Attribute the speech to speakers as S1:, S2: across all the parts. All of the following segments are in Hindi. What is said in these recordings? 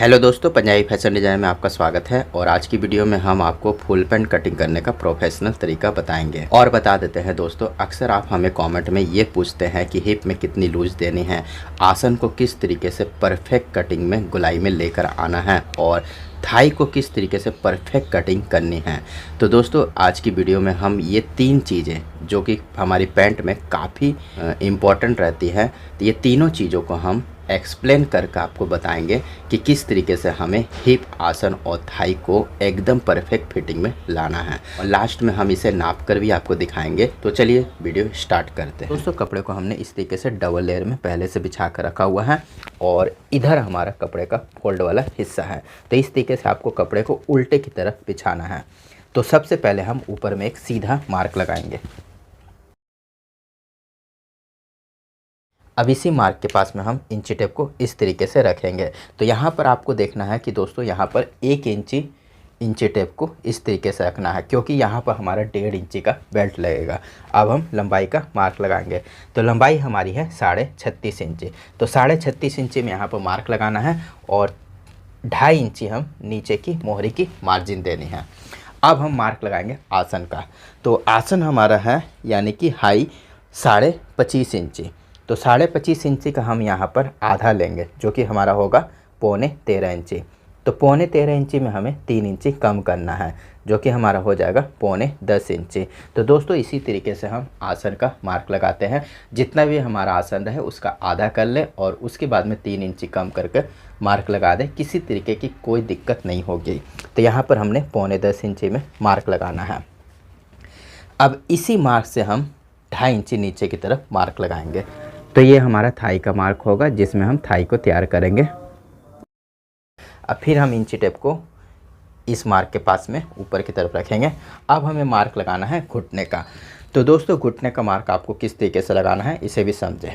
S1: हेलो दोस्तों, पंजाबी फैशन डिज़ाइन में आपका स्वागत है। और आज की वीडियो में हम आपको फुल पैंट कटिंग करने का प्रोफेशनल तरीका बताएंगे। और बता देते हैं दोस्तों, अक्सर आप हमें कमेंट में ये पूछते हैं कि हिप में कितनी लूज देनी है, आसन को किस तरीके से परफेक्ट कटिंग में गुलाई में लेकर आना है और थाई को किस तरीके से परफेक्ट कटिंग करनी है। तो दोस्तों आज की वीडियो में हम ये 3 चीज़ें जो कि हमारी पैंट में काफ़ी इम्पॉर्टेंट रहती है, तो ये तीनों चीज़ों को हम एक्सप्लेन करके आपको बताएंगे कि किस तरीके से हमें हिप, आसन और थाई को एकदम परफेक्ट फिटिंग में लाना है। और लास्ट में हम इसे नाप कर भी आपको दिखाएंगे। तो चलिए वीडियो स्टार्ट करते हैं। दोस्तों कपड़े को हमने इस तरीके से डबल लेयर में पहले से बिछा कर रखा हुआ है और इधर हमारा कपड़े का फोल्ड वाला हिस्सा है। तो इस तरीके से आपको कपड़े को उल्टे की तरफ बिछाना है। तो सबसे पहले हम ऊपर में एक सीधा मार्क लगाएंगे। अब इसी मार्क के पास में हम इंची टेप को इस तरीके से रखेंगे। तो यहाँ पर आपको देखना है कि दोस्तों यहाँ पर 1 इंची टेप को इस तरीके से रखना है, क्योंकि यहाँ पर हमारा 1.5 इंची का बेल्ट लगेगा। अब हम लंबाई का मार्क लगाएंगे। तो लंबाई हमारी है 36.5 इंची। तो 36.5 इंची में यहाँ पर मार्क लगाना है और 2.5 इंची हम नीचे की मोहरी की मार्जिन देनी है। अब हम मार्क लगाएंगे आसन का। तो आसन हमारा है यानी कि हाई 25.5 इंची। तो 25.5 इंची का हम यहाँ पर आधा लेंगे, जो कि हमारा होगा 13.25 इंची। तो 13.25 इंची में हमें 3 इंची कम करना है, जो कि हमारा हो जाएगा 10.25 इंची। तो दोस्तों इसी तरीके से हम आसन का मार्क लगाते हैं। जितना भी हमारा आसन रहे उसका आधा कर ले और उसके बाद में 3 इंची कम करके मार्क लगा दे। किसी तरीके की कोई दिक्कत नहीं होगी। तो यहाँ पर हमने 10.25 इंची में मार्क लगाना है। अब इसी मार्क से हम 2.5 इंची नीचे की तरफ मार्क लगाएंगे। तो ये हमारा थाई का मार्क होगा, जिसमें हम थाई को तैयार करेंगे। अब फिर हम इंची टेप को इस मार्क के पास में ऊपर की तरफ रखेंगे। अब हमें मार्क लगाना है घुटने का। तो दोस्तों घुटने का मार्क आपको किस तरीके से लगाना है इसे भी समझें।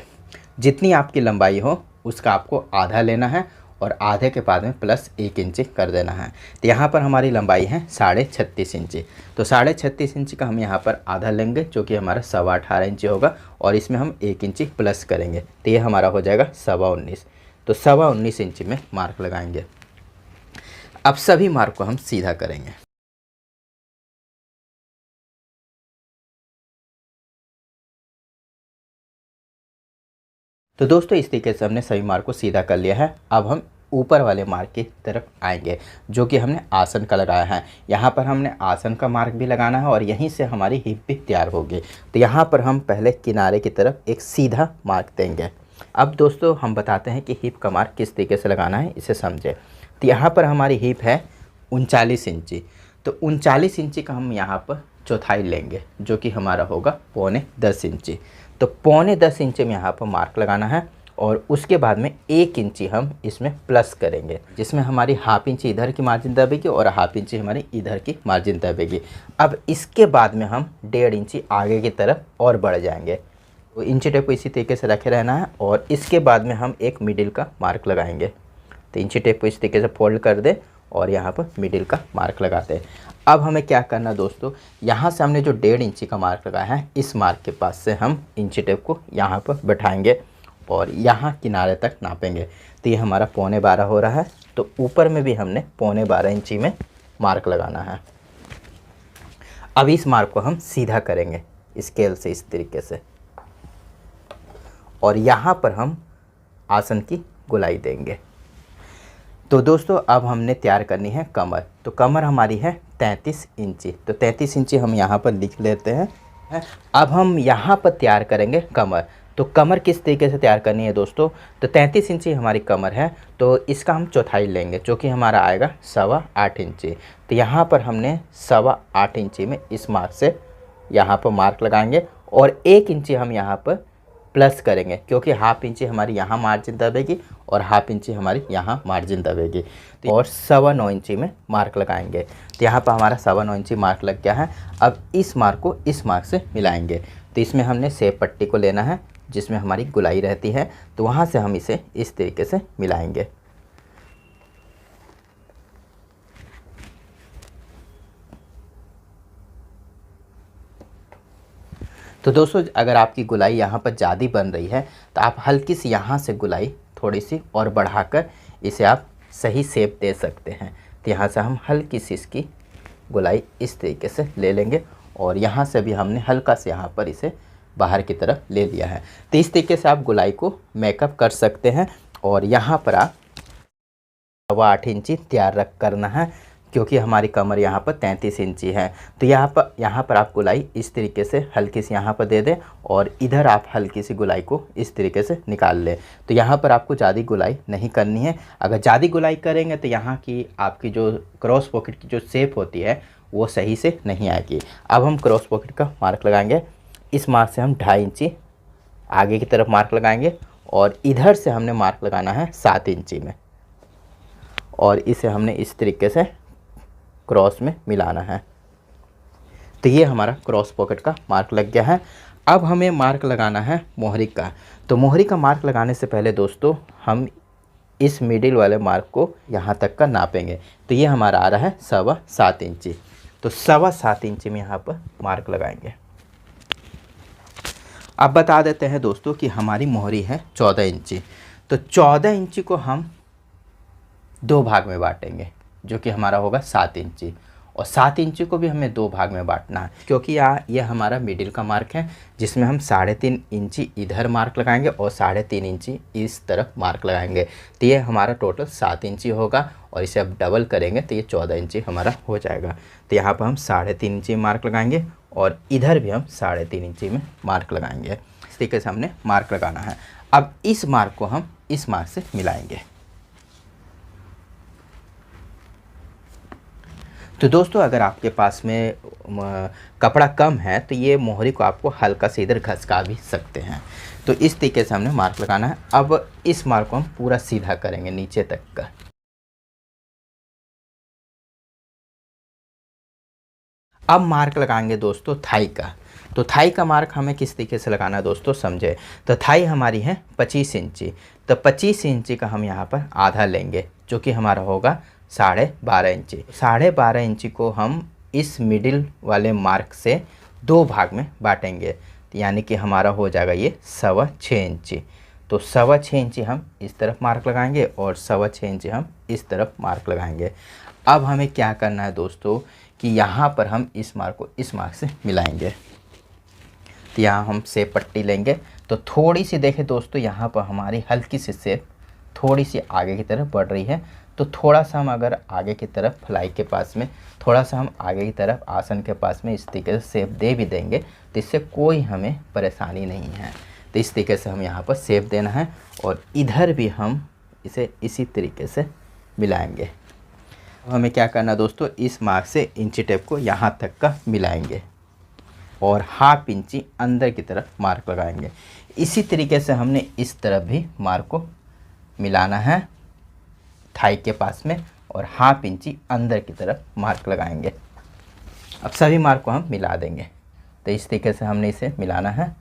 S1: जितनी आपकी लंबाई हो उसका आपको आधा लेना है और आधे के बाद में प्लस 1 इंची कर देना है। तो यहाँ पर हमारी लंबाई है 36.5 इंची। तो 36.5 इंची का हम यहाँ पर आधा लेंगे, जो कि हमारा 18.25 इंची होगा और इसमें हम 1 इंची प्लस करेंगे। तो ये हमारा हो जाएगा 19.25। तो 19.25 इंची में मार्क लगाएंगे। अब सभी मार्क को हम सीधा करेंगे। तो दोस्तों इस तरीके से हमने सभी मार्क को सीधा कर लिया है। अब हम ऊपर वाले मार्क की तरफ आएंगे, जो कि हमने आसन का लगाया है। यहाँ पर हमने आसन का मार्क भी लगाना है और यहीं से हमारी हिप भी तैयार होगी। तो यहाँ पर हम पहले किनारे की तरफ एक सीधा मार्क देंगे। अब दोस्तों हम बताते हैं कि हिप का मार्क किस तरीके से लगाना है, इसे समझें। तो यहाँ पर हमारी हिप है 39 इंची। तो 39 इंची का हम यहाँ पर चौथाई लेंगे, जो कि हमारा होगा 9.25 इंची। तो 9.25 इंची में यहाँ पर मार्क लगाना है और उसके बाद में 1 इंची हम इसमें प्लस करेंगे, जिसमें हमारी 1/2 इंची इधर की मार्जिन दबेगी और 1/2 इंची हमारी इधर की मार्जिन दबेगी। अब इसके बाद में हम 1.5 इंची आगे की तरफ और बढ़ जाएंगे। तो इंची टेप को इसी तरीके से रखे रहना है और इसके बाद में हम एक मिडिल का मार्क लगाएंगे। तो इंची टेप को इस तरीके से फोल्ड कर दे और यहाँ पर मिडिल का मार्क लगाते हैं। अब हमें क्या करना दोस्तों, यहाँ से हमने जो 1.5 इंची का मार्क लगाया है, इस मार्क के पास से हम इंची टेप को यहाँ पर बैठाएंगे और यहाँ किनारे तक नापेंगे। तो ये हमारा 12.25 हो रहा है। तो ऊपर में भी हमने 12.25 इंची में मार्क लगाना है। अब इस मार्क को हम सीधा करेंगे स्केल से इस तरीके से और यहाँ पर हम आसन की गोलाई देंगे। तो दोस्तों अब हमने तैयार करनी है कमर। तो कमर हमारी है 33 इंची। तो 33 इंची हम यहाँ पर लिख लेते हैं। अब हम यहाँ पर तैयार करेंगे कमर। तो कमर किस तरीके से तैयार करनी है दोस्तों, तो 33 इंची हमारी कमर है। तो इसका हम चौथाई लेंगे, जो कि हमारा आएगा 8.25 इंची। तो यहाँ पर हमने 8.25 इंची में इस मार्क से यहाँ पर मार्क लगाएंगे और 1 इंची हम यहाँ पर प्लस करेंगे, क्योंकि 1/2 इंची हमारी यहाँ मार्जिन दबेगी और 1/2 इंची हमारी यहाँ मार्जिन दबेगी। और 9.25 इंची में मार्क लगाएंगे। तो यहाँ पर हमारा 9.25 इंची मार्क लग गया है। अब इस मार्क को इस मार्क से मिलाएंगे। तो इसमें हमने सेब पट्टी को लेना है, जिसमें हमारी गुलाई रहती है। तो वहाँ से हम इसे इस तरीके से मिलाएंगे। तो दोस्तों अगर आपकी गुलाई यहाँ पर ज़्यादा बन रही है तो आप हल्की सी यहाँ से गुलाई थोड़ी सी और बढ़ाकर इसे आप सही शेप दे सकते हैं। तो यहाँ से हम हल्की सी इसकी गोलाई इस तरीके से ले लेंगे और यहाँ से भी हमने हल्का से यहाँ पर इसे बाहर की तरफ ले लिया है। तो इस तरीके से आप गोलाई को मेकअप कर सकते हैं। और यहाँ पर आप 8 इंची तैयार करना है, क्योंकि हमारी कमर यहाँ पर 33 इंची है। तो यहाँ पर आप गोलाई इस तरीके से हल्की सी यहाँ पर दे दें और इधर आप हल्की सी गोलाई को इस तरीके से निकाल लें। तो यहाँ पर आपको ज़्यादा गोलाई नहीं करनी है। अगर ज़्यादा गोलाई करेंगे तो यहाँ की आपकी जो क्रॉस पॉकेट की जो शेप होती है वो सही से नहीं आएगी। अब हम क्रॉस पॉकेट का मार्क लगाएंगे। इस मार्क से हम 2.5 इंची आगे की तरफ मार्क लगाएंगे और इधर से हमने मार्क लगाना है 7 इंची में और इसे हमने इस तरीके से क्रॉस में मिलाना है। तो ये हमारा क्रॉस पॉकेट का मार्क लग गया है। अब हमें मार्क लगाना है मोहरी का। तो मोहरी का मार्क लगाने से पहले दोस्तों हम इस मिडिल वाले मार्क को यहाँ तक का नापेंगे। तो ये हमारा आ रहा है 7.25 इंची। तो 7.25 इंची में यहाँ पर मार्क लगाएंगे। अब बता देते हैं दोस्तों कि हमारी मोहरी है 14 इंची। तो 14 इंची को हम 2 भाग में बांटेंगे, जो कि हमारा होगा 7 इंची। और 7 इंची को भी हमें 2 भाग में बांटना है, क्योंकि ये हमारा मिडिल का मार्क है, जिसमें हम 3.5 इंची इधर मार्क लगाएंगे और 3.5 इंची इस तरफ मार्क लगाएंगे। तो ये हमारा टोटल 7 इंची होगा और इसे अब डबल करेंगे तो ये 14 इंची हमारा हो जाएगा। तो यहाँ पर हम 3.5 इंची मार्क लगाएंगे और इधर भी हम 3.5 इंची में मार्क लगाएंगे। इस तरीके से हमने मार्क लगाना है। अब इस मार्क को हम इस मार्क से मिलाएंगे। तो दोस्तों अगर आपके पास में कपड़ा कम है तो ये मोहरी को आपको हल्का से इधर घसका भी सकते हैं। तो इस तरीके से हमने मार्क लगाना है। अब इस मार्क को हम पूरा सीधा करेंगे नीचे तक का। अब मार्क लगाएंगे दोस्तों थाई का। तो थाई का मार्क हमें किस तरीके से लगाना है दोस्तों समझे। तो थाई हमारी है 25 इंची। तो 25 इंची का हम यहाँ पर आधा लेंगे, जो कि हमारा होगा 12.5 इंची। 12.5 इंची को हम इस मिडिल वाले मार्क से 2 भाग में बांटेंगे, यानी कि हमारा हो जाएगा ये 6.25 इंची। तो 6.25 इंची हम इस तरफ मार्क लगाएंगे और 6.25 इंची हम इस तरफ मार्क लगाएंगे। अब हमें क्या करना है दोस्तों कि यहाँ पर हम इस मार्क को इस मार्क से मिलाएंगे। तो यहाँ हम सेप पट्टी लेंगे। तो थोड़ी सी देखें दोस्तों, यहाँ पर हमारी हल्की सी सेप थोड़ी सी आगे की तरफ बढ़ रही है। तो थोड़ा सा हम अगर आगे की तरफ फ्लाई के पास में थोड़ा सा हम आगे की तरफ आसन के पास में इस तरीके से सेप दे भी देंगे तो इससे कोई हमें परेशानी नहीं है। तो इस तरीके से हम यहाँ पर सेप देना है और इधर भी हम इसे इसी तरीके से मिलाएंगे। हमें क्या करना है दोस्तों, इस मार्क से इंची टेप को यहाँ तक का मिलाएंगे और 1/2 इंची अंदर की तरफ मार्क लगाएंगे। इसी तरीके से हमने इस तरफ भी मार्क को मिलाना है थाई के पास में और 1/2 इंची अंदर की तरफ मार्क लगाएंगे। अब सभी मार्क को हम मिला देंगे। तो इस तरीके से हमने इसे मिलाना है।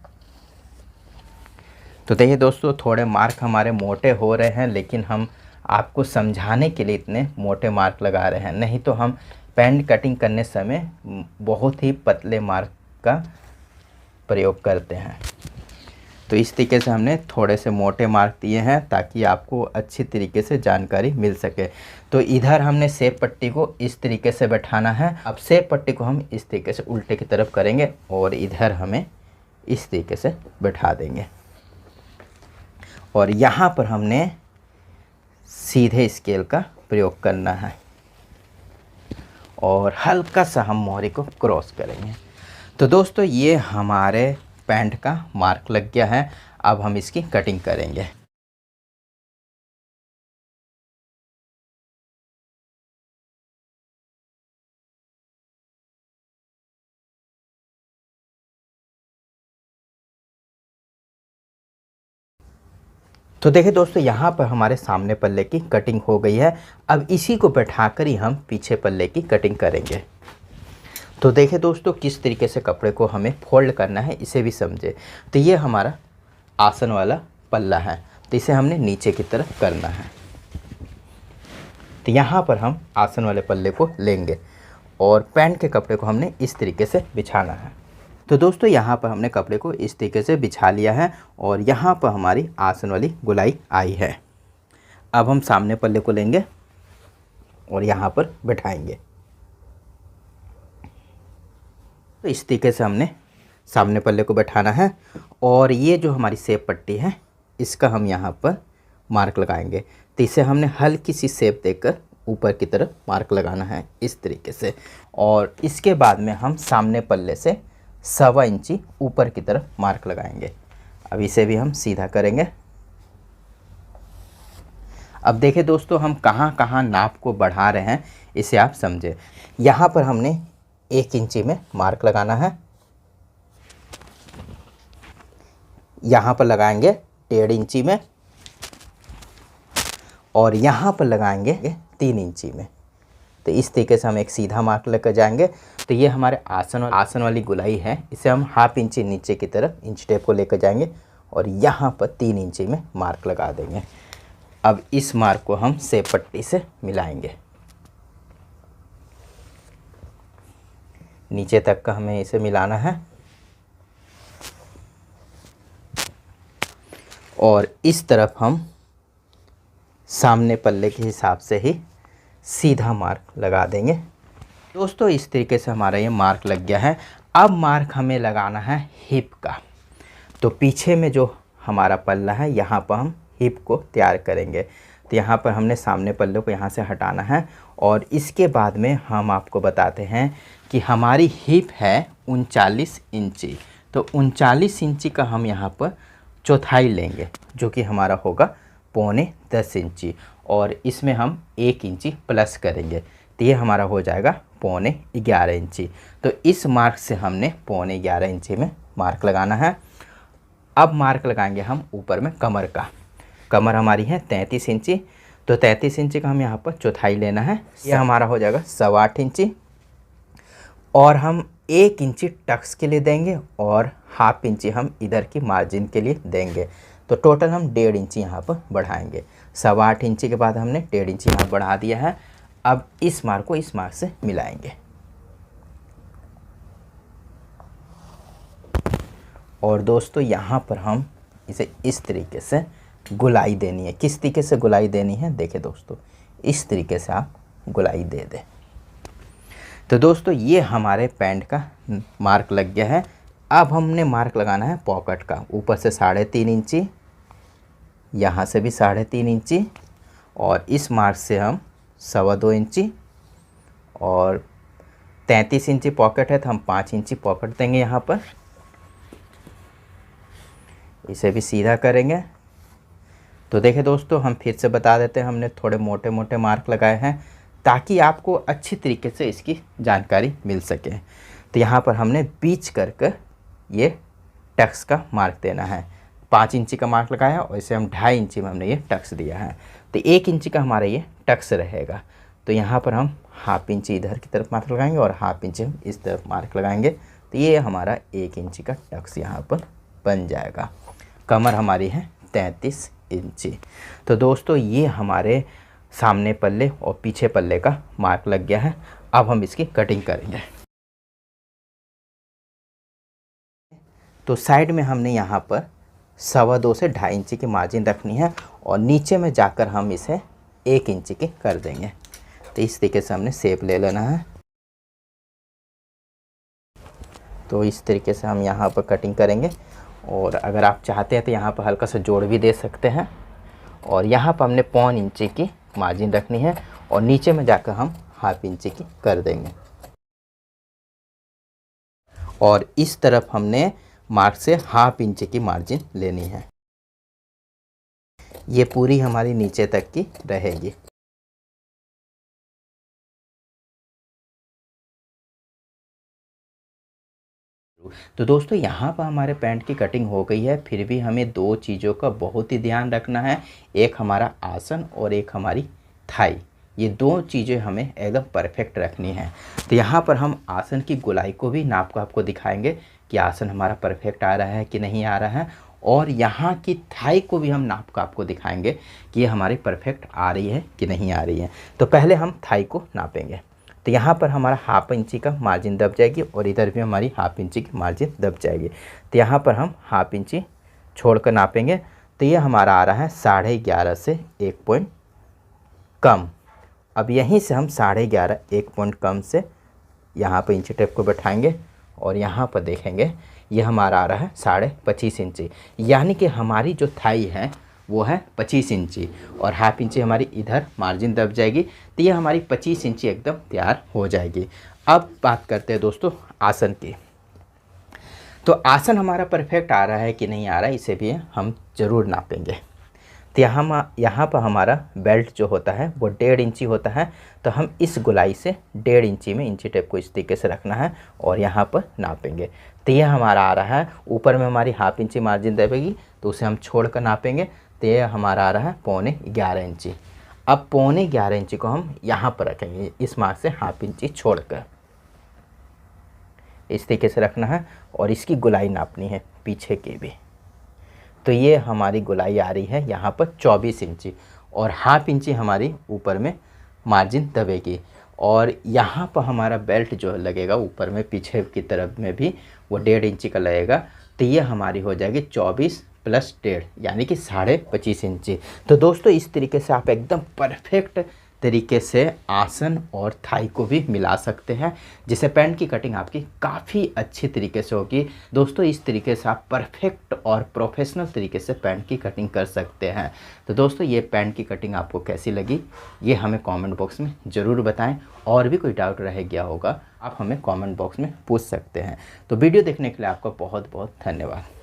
S1: तो देखिए दोस्तों, थोड़े मार्क हमारे मोटे हो रहे हैं, लेकिन हम आपको समझाने के लिए इतने मोटे मार्क लगा रहे हैं, नहीं तो हम पैंट कटिंग करने समय बहुत ही पतले मार्क का प्रयोग करते हैं। तो इस तरीके से हमने थोड़े से मोटे मार्क दिए हैं ताकि आपको अच्छी तरीके से जानकारी मिल सके। तो इधर हमने सेप पट्टी को इस तरीके से बैठाना है। अब सेप पट्टी को हम इस तरीके से उल्टे की तरफ करेंगे और इधर हमें इस तरीके से बैठा देंगे और यहाँ पर हमने सीधे स्केल का प्रयोग करना है और हल्का सा हम मोहरी को क्रॉस करेंगे। तो दोस्तों ये हमारे पैंट का मार्क लग गया है। अब हम इसकी कटिंग करेंगे। तो देखिए दोस्तों, यहाँ पर हमारे सामने पल्ले की कटिंग हो गई है। अब इसी को बैठाकर ही हम पीछे पल्ले की कटिंग करेंगे। तो देखिए दोस्तों, किस तरीके से कपड़े को हमें फोल्ड करना है इसे भी समझे। तो ये हमारा आसन वाला पल्ला है, तो इसे हमने नीचे की तरफ करना है। तो यहाँ पर हम आसन वाले पल्ले को लेंगे और पैंट के कपड़े को हमने इस तरीके से बिछाना है। तो दोस्तों यहाँ पर हमने कपड़े को इस तरीके से बिछा लिया है और यहाँ पर हमारी आसन वाली गोलाई आई है। अब हम सामने पल्ले को लेंगे और यहाँ पर बैठाएंगे। तो इस तरीके से हमने सामने पल्ले को बैठाना है और ये जो हमारी सेप पट्टी है इसका हम यहाँ पर मार्क लगाएंगे। तो इसे हमने हल्की सी सेप देकर ऊपर की तरफ मार्क लगाना है इस तरीके से। और इसके बाद में हम सामने पल्ले से 1.25 इंची ऊपर की तरफ मार्क लगाएंगे। अब इसे भी हम सीधा करेंगे। अब देखें दोस्तों, हम कहाँ कहाँ नाप को बढ़ा रहे हैं इसे आप समझें। यहाँ पर हमने 1 इंची में मार्क लगाना है, यहाँ पर लगाएंगे 1.5 इंची में और यहाँ पर लगाएंगे 3 इंची में। तो इस तरीके से हम एक सीधा मार्क लेकर जाएंगे। तो ये हमारे आसन वाली गुलाई है, इसे हम 1/2 इंची नीचे की तरफ इंच टेप को लेकर जाएंगे और यहाँ पर 3 इंची में मार्क लगा देंगे। अब इस मार्क को हम सेप पट्टी से मिलाएंगे। नीचे तक का हमें इसे मिलाना है और इस तरफ हम सामने पल्ले के हिसाब से ही सीधा मार्क लगा देंगे। दोस्तों इस तरीके से हमारा ये मार्क लग गया है। अब मार्क हमें लगाना है हिप का। तो पीछे में जो हमारा पल्ला है यहाँ पर हम हिप को तैयार करेंगे। तो यहाँ पर हमने सामने पल्ले को यहाँ से हटाना है और इसके बाद में हम आपको बताते हैं कि हमारी हिप है 39 इंची। तो 39 इंची का हम यहाँ पर चौथाई लेंगे जो कि हमारा होगा 9.25 इंची और इसमें हम 1 इंची प्लस करेंगे। तो ये हमारा हो जाएगा 11.25 इंची। तो इस मार्क से हमने 11.25 इंची में मार्क लगाना है। अब मार्क लगाएंगे हम ऊपर में कमर का। कमर हमारी है 33 इंची। तो 33 इंची का हम यहाँ पर चौथाई लेना है। ये हमारा हो जाएगा 8.25 इंची और हम 1 इंची टक्स के लिए देंगे और 1/2 इंची हम इधर की मार्जिन के लिए देंगे। तो टोटल हम 1.5 इंची यहाँ पर बढ़ाएंगे। 8.25 इंची के बाद हमने 1.5 इंची यहाँ बढ़ा दिया है। अब इस मार्क को इस मार्क से मिलाएंगे और दोस्तों यहाँ पर हम इसे इस तरीके से गुलाई देनी है। किस तरीके से गुलाई देनी है देखिए दोस्तों, इस तरीके से आप गुलाई दे दें। तो दोस्तों ये हमारे पैंट का मार्क लग गया है। अब हमने मार्क लगाना है पॉकेट का। ऊपर से 3.5 इंची, यहाँ से भी 3.5 इंची और इस मार्क से हम 2.25 इंची और 33 इंची पॉकेट है तो हम 5 इंची पॉकेट देंगे यहाँ पर। इसे भी सीधा करेंगे। तो देखिए दोस्तों, हम फिर से बता देते हैं, हमने थोड़े मोटे मोटे मार्क लगाए हैं ताकि आपको अच्छी तरीके से इसकी जानकारी मिल सके। तो यहाँ पर हमने बीच कर ये टक्स का मार्क देना है। 5 इंची का मार्क लगाया और इसे हम 2.5 इंची में हमने ये टक्स दिया है। तो 1 इंची का हमारा ये टक्स रहेगा। तो यहाँ पर हम 1/2 इंची इधर की तरफ मार्क लगाएंगे और 1/2 इंची हम इस तरफ मार्क लगाएंगे। तो ये हमारा 1 इंची का टक्स यहाँ पर बन जाएगा। कमर हमारी है 33 इंची। तो दोस्तों ये हमारे सामने पल्ले और पीछे पल्ले का मार्क लग गया है। अब हम इसकी कटिंग करेंगे। तो साइड में हमने यहाँ पर 2.25 से 2.5 इंची की मार्जिन रखनी है और नीचे में जाकर हम इसे 1 इंची की कर देंगे। तो इस तरीके से हमने शेप ले लेना है। तो इस तरीके से हम यहाँ पर कटिंग करेंगे और अगर आप चाहते हैं तो यहाँ पर हल्का सा जोड़ भी दे सकते हैं। और यहाँ पर हमने 0.25 इंची की मार्जिन रखनी है और नीचे में जाकर हम 1/2 इंची की कर देंगे। और इस तरफ हमने मार्क से 1/2 इंची की मार्जिन लेनी है। ये पूरी हमारी नीचे तक की रहेगी। तो दोस्तों यहाँ पर हमारे पैंट की कटिंग हो गई है। फिर भी हमें 2 चीज़ों का बहुत ही ध्यान रखना है, एक हमारा आसन और एक हमारी थाई। ये 2 चीज़ें हमें एकदम परफेक्ट रखनी है। तो यहाँ पर हम आसन की गोलाई को भी नाप को आपको दिखाएंगे कि आसन हमारा परफेक्ट आ रहा है कि नहीं आ रहा है, और यहाँ की थाई को भी हम नाप को आपको दिखाएंगे कि ये हमारी परफेक्ट आ रही है कि नहीं आ रही है। तो पहले हम थाई को नापेंगे। तो यहाँ पर हमारा 1/2 इंची का मार्जिन दब जाएगी और इधर भी हमारी 1/2 इंची की मार्जिन दब जाएगी। तो यहाँ पर हम 1/2 इंची छोड़कर नापेंगे। तो ये हमारा आ रहा है 11.5 से 1 पॉइंट कम। अब यहीं से हम 11.5 एक पॉइंट कम से यहाँ पर इंची टेप को बैठाएंगे और यहाँ पर देखेंगे ये हमारा आ रहा है 25.5 इंची, यानी कि हमारी जो थाई है वो है 25 इंची और हाफ इंची हमारी इधर मार्जिन दब जाएगी, तो ये हमारी 25 इंची एकदम तैयार हो जाएगी। अब बात करते हैं दोस्तों आसन की। तो आसन हमारा परफेक्ट आ रहा है कि नहीं आ रहा है, इसे भी हम ज़रूर नापेंगे। तो यहाँ पर हमारा बेल्ट जो होता है वो 1.5 इंची होता है, तो हम इस गोलाई से 1.5 इंची में इंची टेप को इस तरीके से रखना है और यहाँ पर नापेंगे। तो ये हमारा आ रहा है, ऊपर में हमारी हाफ इंची मार्जिन दबेगी तो उसे हम छोड़ कर नापेंगे, तो ये हमारा आ रहा है 11.25 इंची। अब 11.25 इंची को हम यहाँ पर रखेंगे, इस मार्क से हाफ इंची छोड़कर इस तरीके से रखना है और इसकी गोलाई नापनी है पीछे की भी। तो ये हमारी गोलाई आ रही है यहाँ पर 24 इंची और हाफ इंची हमारी ऊपर में मार्जिन दबेगी और यहाँ पर हमारा बेल्ट जो लगेगा ऊपर में पीछे की तरफ में भी वो 1.5 इंची का लगेगा। तो ये हमारी हो जाएगी 24 + 1.5 यानी कि 25.5 इंची। तो दोस्तों इस तरीके से आप एकदम परफेक्ट तरीके से आसन और थाई को भी मिला सकते हैं, जिससे पैंट की कटिंग आपकी काफ़ी अच्छी तरीके से होगी। दोस्तों इस तरीके से आप परफेक्ट और प्रोफेशनल तरीके से पैंट की कटिंग कर सकते हैं। तो दोस्तों ये पैंट की कटिंग आपको कैसी लगी ये हमें कमेंट बॉक्स में ज़रूर बताएं, और भी कोई डाउट रह गया होगा आप हमें कमेंट बॉक्स में पूछ सकते हैं। तो वीडियो देखने के लिए आपका बहुत बहुत धन्यवाद।